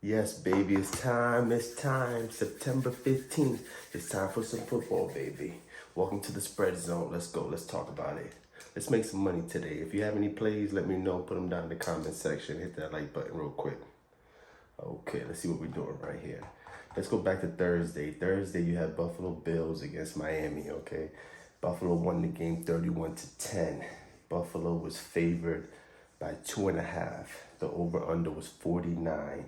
Yes, baby, it's time. It's time. September 15th. It's time for some football, baby. Welcome to the spread zone. Let's go. Let's talk about it. Let's make some money today. If you have any plays, let me know. Put them down in the comment section. Hit that like button real quick. Okay, let's see what we're doing right here. Let's go back to Thursday. Thursday, you had Buffalo Bills against Miami, okay? Buffalo won the game 31-10. Buffalo was favored by 2.5. The over-under was 49.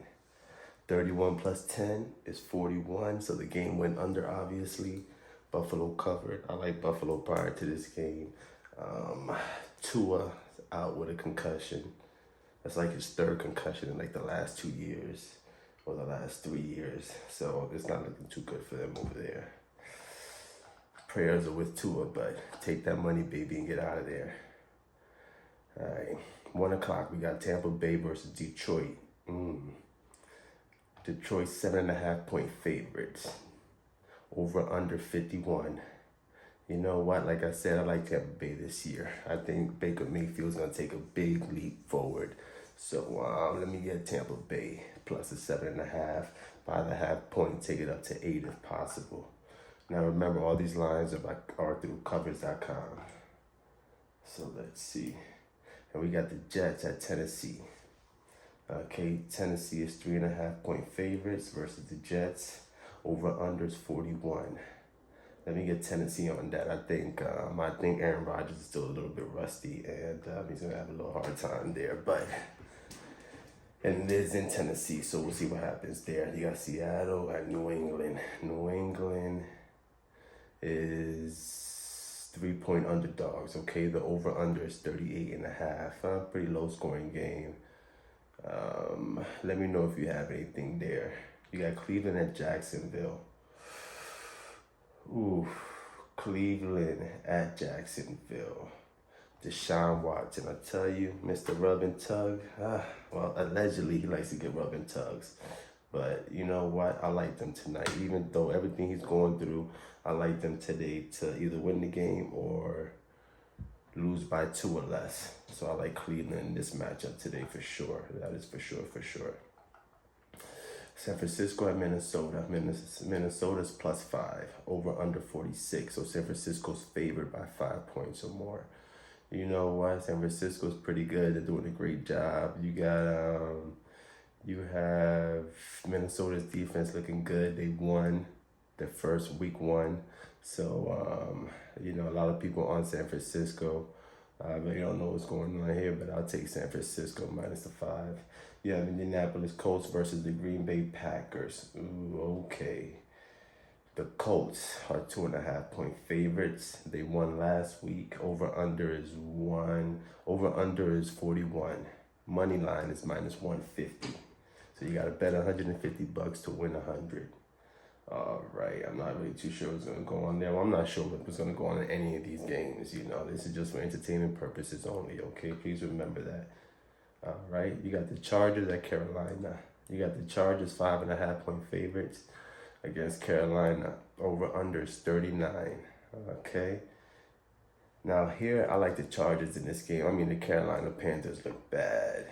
31 plus 10 is 41, so the game went under, obviously. Buffalo covered. I like Buffalo prior to this game. Tua out with a concussion. That's like his third concussion in like the last 2 years or the last 3 years. So it's not looking too good for them over there. Prayers are with Tua, but take that money, baby, and get out of there. All right, 1 o'clock, we got Tampa Bay versus Detroit. Detroit 7.5 point favorites. Over under 51. You know what? Like I said, I like Tampa Bay this year. I think Baker Mayfield's gonna take a big leap forward. So let me get Tampa Bay plus a 7.5 by the half point. Take it up to 8 if possible. Now remember, all these lines are through covers.com. So let's see. And we got the Jets at Tennessee. Okay, Tennessee is 3.5 point favorites versus the Jets. Over under is 41. Let me get Tennessee on that. I think Aaron Rodgers is still a little bit rusty, and he's gonna have a little hard time there. And it is in Tennessee, so we'll see what happens there. You got Seattle and New England. New England is 3-point underdogs. Okay, the over under is 38.5. Pretty low scoring game. Let me know if you have anything there. You got Cleveland at Jacksonville. Ooh, Cleveland at Jacksonville. Deshaun Watson, I tell you, Mr. Rub and Tug. Well, allegedly he likes to get rub and tugs. But you know what? I like them tonight. Even though everything he's going through, I like them today to either win the game or lose by 2 or less. So I like Cleveland in this matchup today for sure. That is for sure, for sure. San Francisco at Minnesota. Minnesota's plus 5. Over under 46. So San Francisco's favored by 5 points or more. You know what? San Francisco's pretty good. They're doing a great job. You have Minnesota's defense looking good. They won their first week 1. So, a lot of people on San Francisco. They don't know what's going on here, but I'll take San Francisco minus the 5. You have Indianapolis Colts versus the Green Bay Packers. Ooh, okay. The Colts are 2.5 point favorites. They won last week. Over under is 41. Money line is minus 150. So you got to bet $150 to win 100. All right, I'm not really too sure what's going to go on there. Well, I'm not sure what's going to go on in any of these games. This is just for entertainment purposes only, okay? Please remember that. All right, you got the Chargers at Carolina. You got the Chargers 5.5 point favorites against Carolina. Over under is 39, okay? Now here, I like the Chargers in this game. I mean, the Carolina Panthers look bad.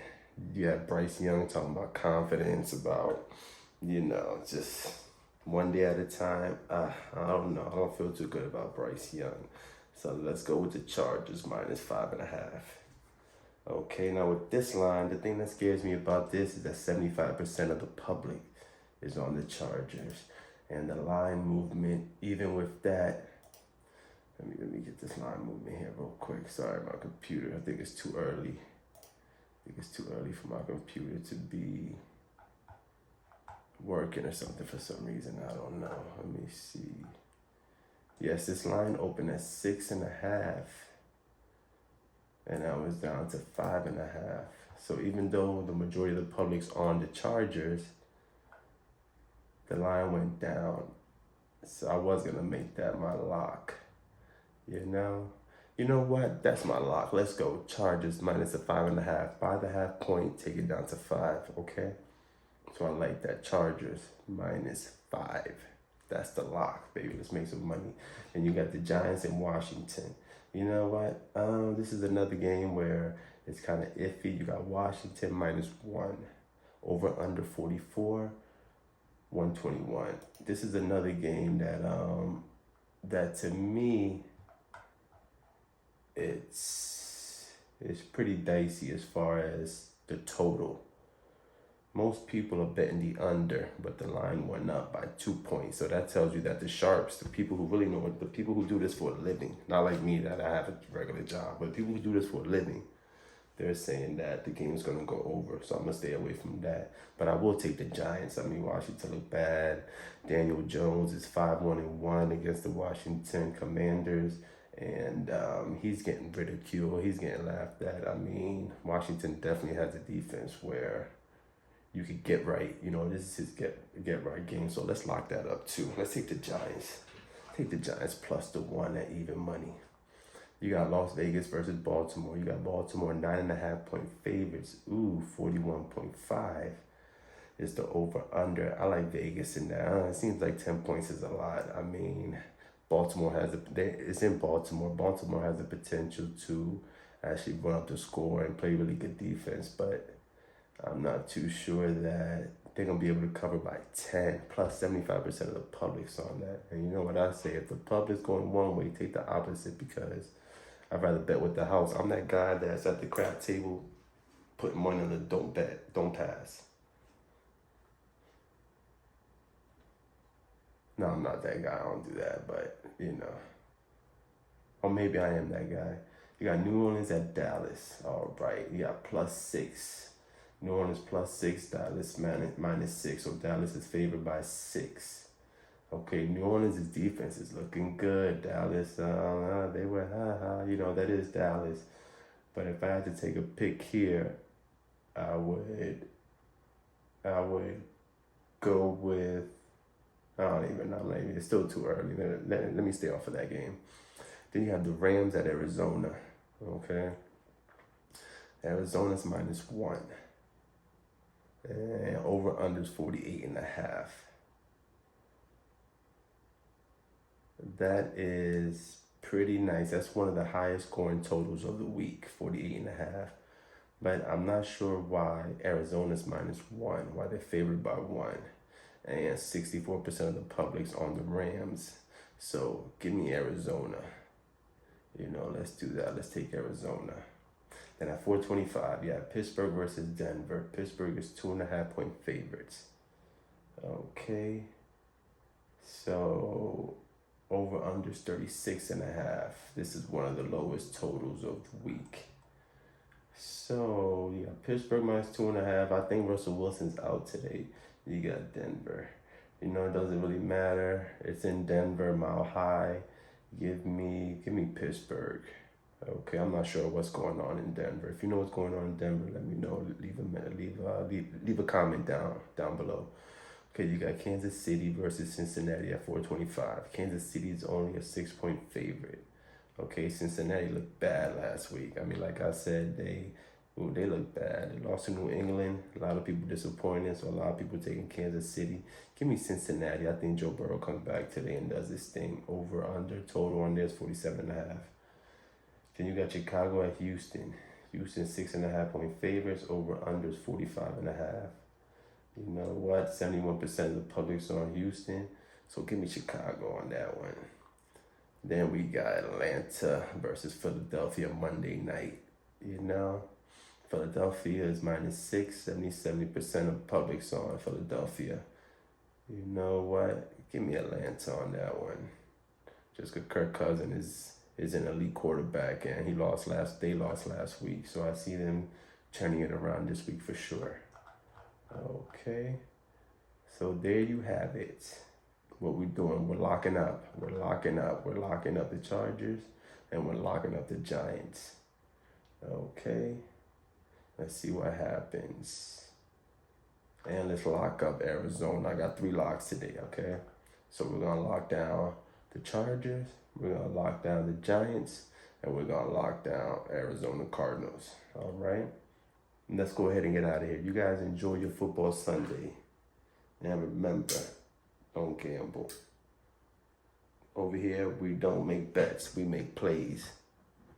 You have Bryce Young talking about confidence, about, just one day at a time. I don't know. I don't feel too good about Bryce Young. So let's go with the Chargers minus 5.5. Okay, now with this line, the thing that scares me about this is that 75% of the public is on the Chargers. And the line movement, even with that, let me get this line movement here real quick. Sorry, my computer. I think it's too early. For my computer to be working or something for some reason. I don't know. Let me see. Yes, this line opened at 6.5. And I was down to 5.5. So even though the majority of the public's on the Chargers, the line went down. So I was gonna make that my lock. You know what? That's my lock. Let's go. Chargers minus a 5.5. By the half point, take it down to 5, okay? So I like that. Chargers minus 5. That's the lock, baby. Let's make some money. And you got the Giants in Washington. You know what? This is another game where it's kind of iffy. You got Washington minus 1. Over under 44, 121. This is another game that to me it's pretty dicey as far as the total. Most people are betting the under, but the line went up by 2 points. So that tells you that the sharps, the people who really know it, the people who do this for a living, not like me that I have a regular job, but people who do this for a living, they're saying that the game's going to go over. So I'm going to stay away from that. But I will take the Giants. I mean, Washington look bad. Daniel Jones is 5-1-1 against the Washington Commanders. And he's getting ridiculed. He's getting laughed at. I mean, Washington definitely has a defense where you could get right. You know, this is his get right game. So let's lock that up too. Let's take the Giants. Take the Giants plus the 1 at even money. You got Las Vegas versus Baltimore. You got Baltimore 9.5-point favorites. Ooh, 41.5 is the over under. I like Vegas in that. It seems like 10 points is a lot. I mean, Baltimore it's in Baltimore. Baltimore has the potential to actually run up the score and play really good defense, but I'm not too sure that they're going to be able to cover by 10, plus 75% of the public's on that. And you know what I say, if the public's going one way, take the opposite, because I'd rather bet with the house. I'm that guy that's at the crap table putting money on the don't bet, don't pass. No, I'm not that guy. I don't do that, but, you know. Or maybe I am that guy. You got New Orleans at Dallas. All right. You got +6. New Orleans +6, Dallas -6. So Dallas is favored by 6. Okay, New Orleans' defense is looking good. Dallas, they were, you know, that is Dallas. But if I had to take a pick here, I would go with, I don't even know, maybe it's still too early. Let me stay off of that game. Then you have the Rams at Arizona, okay? Arizona's -1. And over unders 48.5. That is pretty nice. That's one of the highest scoring totals of the week, 48.5. But I'm not sure why Arizona's -1, why they're favored by 1. And 64% of the public's on the Rams. So give me Arizona. You know, let's do that. Let's take Arizona. Then at 425, you have Pittsburgh versus Denver. Pittsburgh is 2.5-point favorites. Okay. So over unders 36.5. This is one of the lowest totals of the week. So yeah, Pittsburgh -2.5. I think Russell Wilson's out today. You got Denver. You know, it doesn't really matter. It's in Denver, Mile High. Give me Pittsburgh. Okay, I'm not sure what's going on in Denver. If you know what's going on in Denver, let me know. Leave a comment down below. Okay, you got Kansas City versus Cincinnati at 425. Kansas City is only a 6-point favorite. Okay, Cincinnati looked bad last week. I mean, like I said, they look bad. They lost to New England. A lot of people disappointed, so a lot of people taking Kansas City. Give me Cincinnati. I think Joe Burrow comes back today and does this thing. Over under total on there is 47.5. Then you got Chicago at Houston. Houston 6.5-point favorites. Over under is 45.5. You know what? 71% of the public's on Houston. So give me Chicago on that one. Then we got Atlanta versus Philadelphia Monday night. You know, Philadelphia is -6. 70% of public's on Philadelphia. You know what? Give me Atlanta on that one. Just because Kirk Cousins is an elite quarterback, and they lost last week. So I see them turning it around this week for sure. Okay. So there you have it. What we're doing, we're locking up. We're locking up the Chargers, and we're locking up the Giants. Okay. Let's see what happens. And let's lock up Arizona. I got 3 locks today, okay? So we're going to lock down the Chargers, we're going to lock down the Giants, and we're going to lock down Arizona Cardinals. All right? And let's go ahead and get out of here. You guys enjoy your football Sunday. And remember, don't gamble. Over here, we don't make bets. We make plays.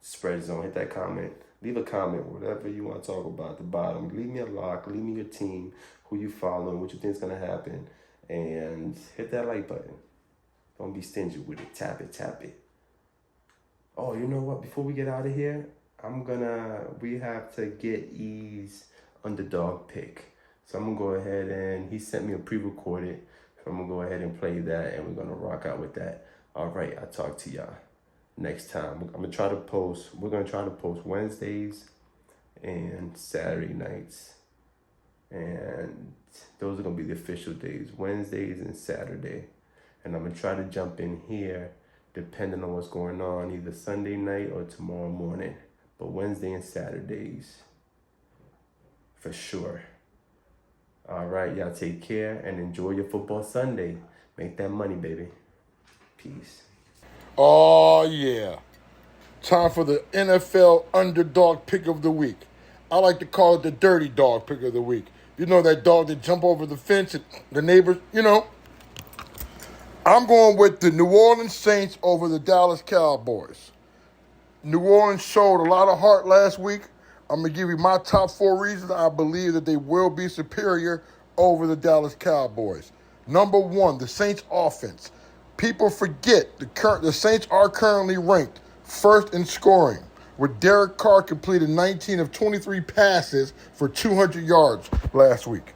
Spread zone. Hit that comment. Leave a comment, whatever you want to talk about at the bottom. Leave me a lock, leave me your team, who you following, what you think is going to happen, and hit that like button. Don't be stingy with it. Tap it, tap it. Oh, you know what? Before we get out of here, we have to get E's underdog pick. So I'm going to go ahead and he sent me a pre-recorded. So I'm going to go ahead and play that and we're going to rock out with that. All right, I'll talk to y'all next time. I'm going to try to post. We're going to try to post Wednesdays and Saturday nights. And those are going to be the official days, Wednesdays and Saturday. And I'm going to try to jump in here depending on what's going on, either Sunday night or tomorrow morning. But Wednesday and Saturdays, for sure. All right, y'all take care and enjoy your football Sunday. Make that money, baby. Peace. Oh, yeah. Time for the NFL underdog pick of the week. I like to call it the dirty dog pick of the week. You know that dog that jump over the fence and the neighbors, I'm going with the New Orleans Saints over the Dallas Cowboys. New Orleans showed a lot of heart last week. I'm going to give you my top 4 reasons I believe that they will be superior over the Dallas Cowboys. Number 1, the Saints offense. People forget the Saints are currently ranked first in scoring, with Derek Carr completed 19 of 23 passes for 200 yards last week.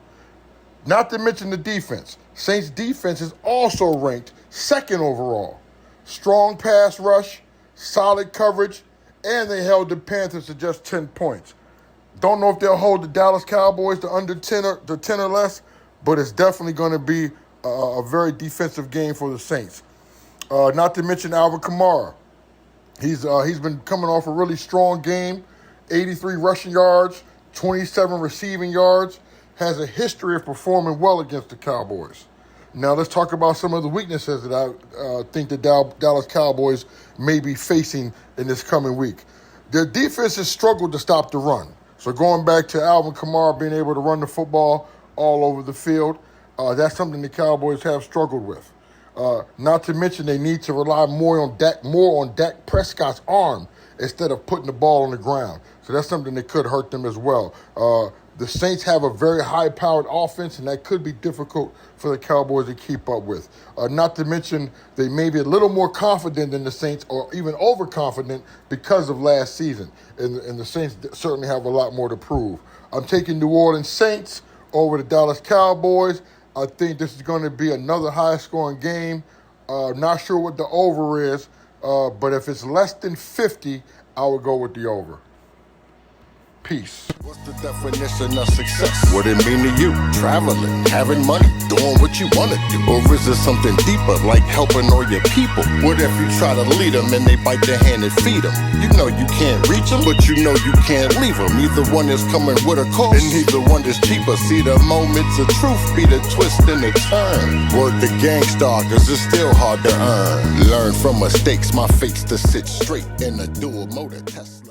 Not to mention the defense. Saints defense is also ranked second overall. Strong pass rush, solid coverage, and they held the Panthers to just 10 points. Don't know if they'll hold the Dallas Cowboys to under 10 or less, but it's definitely going to be a very defensive game for the Saints. Not to mention Alvin Kamara. He's been coming off a really strong game, 83 rushing yards, 27 receiving yards, has a history of performing well against the Cowboys. Now let's talk about some of the weaknesses that I think the Dallas Cowboys may be facing in this coming week. Their defense has struggled to stop the run. So going back to Alvin Kamara being able to run the football all over the field, that's something the Cowboys have struggled with. Not to mention they need to rely more on Dak Prescott's arm instead of putting the ball on the ground. So that's something that could hurt them as well. The Saints have a very high-powered offense, and that could be difficult for the Cowboys to keep up with. Not to mention they may be a little more confident than the Saints, or even overconfident because of last season. And the Saints certainly have a lot more to prove. I'm taking New Orleans Saints over the Dallas Cowboys. I think this is going to be another high-scoring game. Not sure what the over is, but if it's less than 50, I would go with the over. Peace. What's the definition of success? What it mean to you? Traveling, having money, doing what you want to do? Or is it something deeper, like helping all your people? What if you try to lead them and they bite their hand and feed them? You know you can't reach them, but you know you can't leave them. Either one is coming with a cost, and neither one is cheaper. See, the moments of truth be the twist and the turn. Work the gangstar, cause it's still hard to earn. Learn from mistakes, my fate's to sit straight in a dual motor Tesla.